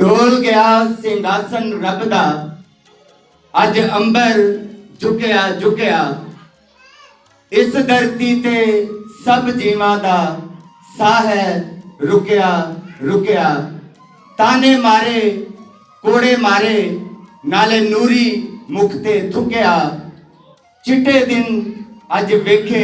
ਡੋਲ ਗਿਆ ਸਿੰਘਾਸਨ ਰੱਬ ਦਾ, ਅੱਜ ਅੰਬਰ ਝੁਕਿਆ ਝੁਕਿਆ। ਇਸ ਧਰਤੀ ਤੇ ਸਭ ਜੀਵਾਂ ਦਾ ਸਾਹ ਹੈ ਰੁਕਿਆ ਰੁਕਿਆ। ਤਾਨੇ ਮਾਰੇ ਕੋੜੇ ਮਾਰੇ, ਨਾਲੇ ਨੂਰੀ ਮੁਖ ਤੇ ਥੁਕਿਆ। ਚਿੱਟੇ ਦਿਨ ਅੱਜ ਵੇਖੇ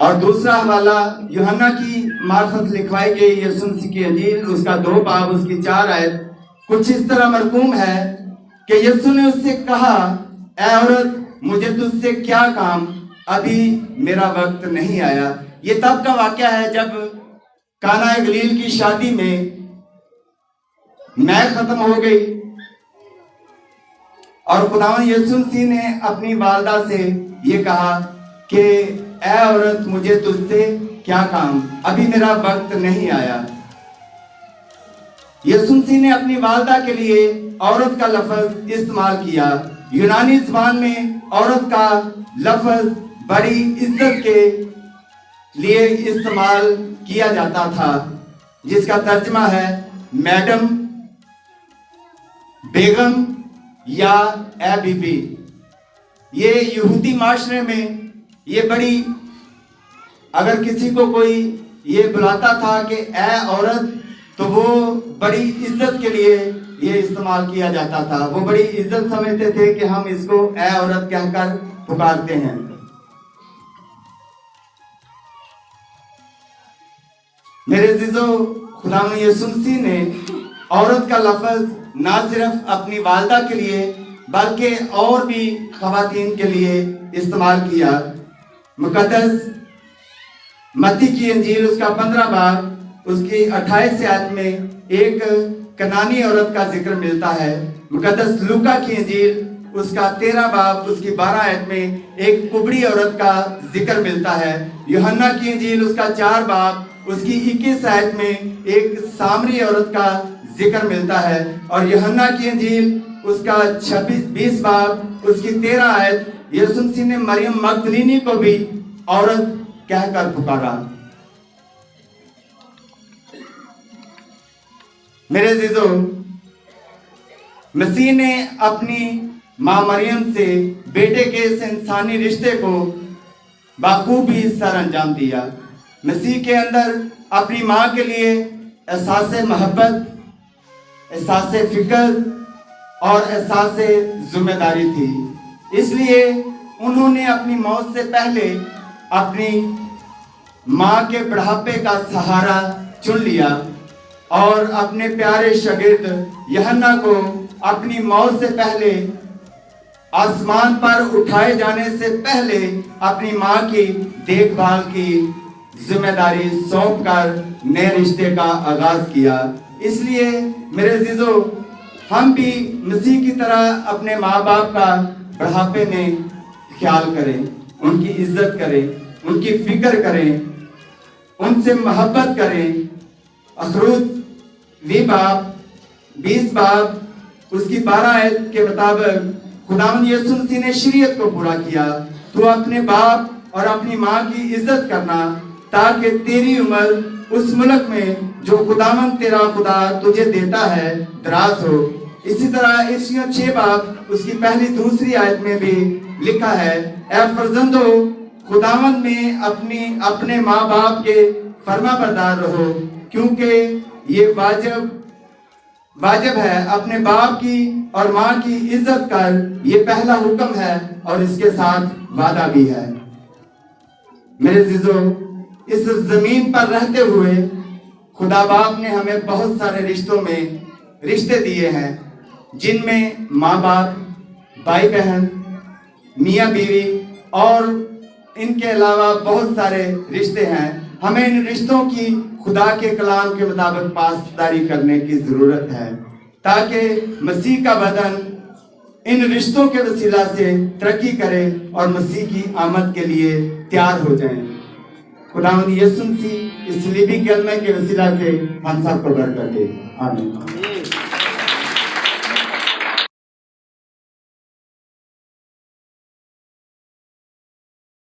اور دوسرا حوالہ یوحنا کی معرفت لکھوائی گئی یسوع مسیح کی انجیل، اس کا 2 باب اس کی 4 آیت کچھ اس طرح مرقوم ہے کہ یسوع نے اس سے کہا، اے عورت مجھے تجھ سے کیا کام، ابھی میرا وقت نہیں آیا۔ یہ تب کا واقعہ ہے جب کانا گلیل کی شادی میں میعاد ختم ہو گئی اور خداوند یسوع مسیح نے اپنی والدہ سے یہ کہا کہ اے عورت مجھے تجھ سے کیا کام، ابھی میرا وقت نہیں آیا۔ یسوع مسیح نے اپنی والدہ کے لیے عورت کا لفظ استعمال کیا۔ یونانی زبان میں عورت کا لفظ بڑی عزت کے لیے استعمال کیا جاتا تھا، جس کا ترجمہ ہے میڈم، بیگم یا اے بی بی۔ یہ یہودی معاشرے میں یہ بڑی، اگر کسی کو کوئی یہ بلاتا تھا کہ اے عورت، تو وہ بڑی عزت کے لیے یہ استعمال کیا جاتا تھا۔ وہ بڑی عزت سمجھتے تھے کہ ہم اس کو اے عورت کہہ کر پکارتے ہیں۔ میرے عزیزو، خداوند یسوع مسیح نے عورت کا لفظ نہ صرف اپنی والدہ کے لیے بلکہ اور بھی خواتین کے لیے استعمال کیا۔ مقدس متی کی انجیل اس کا 15 باب اس کی 28 آیت میں ایک کنانی عورت کا ذکر ملتا ہے۔ مقدس لوکا کی انجیل اس کا 13 باب اس کی 12 آیت میں ایک کبڑی عورت کا ذکر ملتا ہے۔ یوحنا کی انجیل اس کا 4 باب اس کی 21 آیت میں ایک سامری عورت کا ذکر ملتا ہے، اور یوحنا کی انجیل اس کا 20 باب اس کی 13 آیت یسوع مسیح نے مریم مگدلینی کو بھی عورت کہہ کر پکارا۔ میرے عزیزو، مسیح نے اپنی ماں مریم سے بیٹے کے اس انسانی رشتے کو بخوبی سر انجام دیا۔ مسیح کے اندر اپنی ماں کے لیے احساس محبت، احساس فکر اور احساس ذمہ داری تھی۔ اس لیے انہوں نے اپنی موت سے پہلے اپنی ماں کے بڑھاپے کا سہارا چن لیا اور اپنے پیارے شاگرد یوحنا کو اپنی موت سے پہلے، آسمان پر اٹھائے جانے سے پہلے اپنی ماں کی دیکھ بھال کی ذمہ داری سونپ کر نئے رشتے کا آغاز کیا۔ اس لیے میرے عزیزو، ہم بھی مسیح کی طرح اپنے ماں باپ کا بڑھاپے میں خیال کریں، ان کی عزت کریں، ان کی فکر کریں، ان سے محبت کریں۔ اخروج 20 باب اس کی 12 آیت کے مطابق خداوند یسوع مسیح نے شریعت کو پورا کیا، تو اپنے باپ اور اپنی ماں کی عزت کرنا تاکہ تیری عمر اس ملک میں جو خداوند تیرا خدا تجھے دیتا ہے دراز ہو۔ اسی طرح افسیوں 6 باب اس کی پہلی دوسری آیت میں بھی لکھا ہے، اے فرزندو خداوند میں اپنے ماں باپ کے فرما بردار رہو، کیونکہ یہ واجب ہے۔ اپنے باپ کی اور ماں کی عزت کر، یہ پہلا حکم ہے اور اس کے ساتھ وعدہ بھی ہے۔ میرے عزیزو، اس زمین پر رہتے ہوئے خدا باپ نے ہمیں بہت سارے رشتوں میں رشتے دیے ہیں، جن میں ماں باپ، بھائی بہن، میاں بیوی اور ان کے علاوہ بہت سارے رشتے ہیں۔ ہمیں ان رشتوں کی خدا کے کلام کے مطابق پاسداری کرنے کی ضرورت ہے، تاکہ مسیح کا بدن ان رشتوں کے وسیلہ سے ترقی کرے اور مسیح کی آمد کے لیے تیار ہو جائیں۔ خداوند یسوع مسیح اس صلیبی کلمے کے وسیلہ سے ہم سب کو برکت دے، آمین۔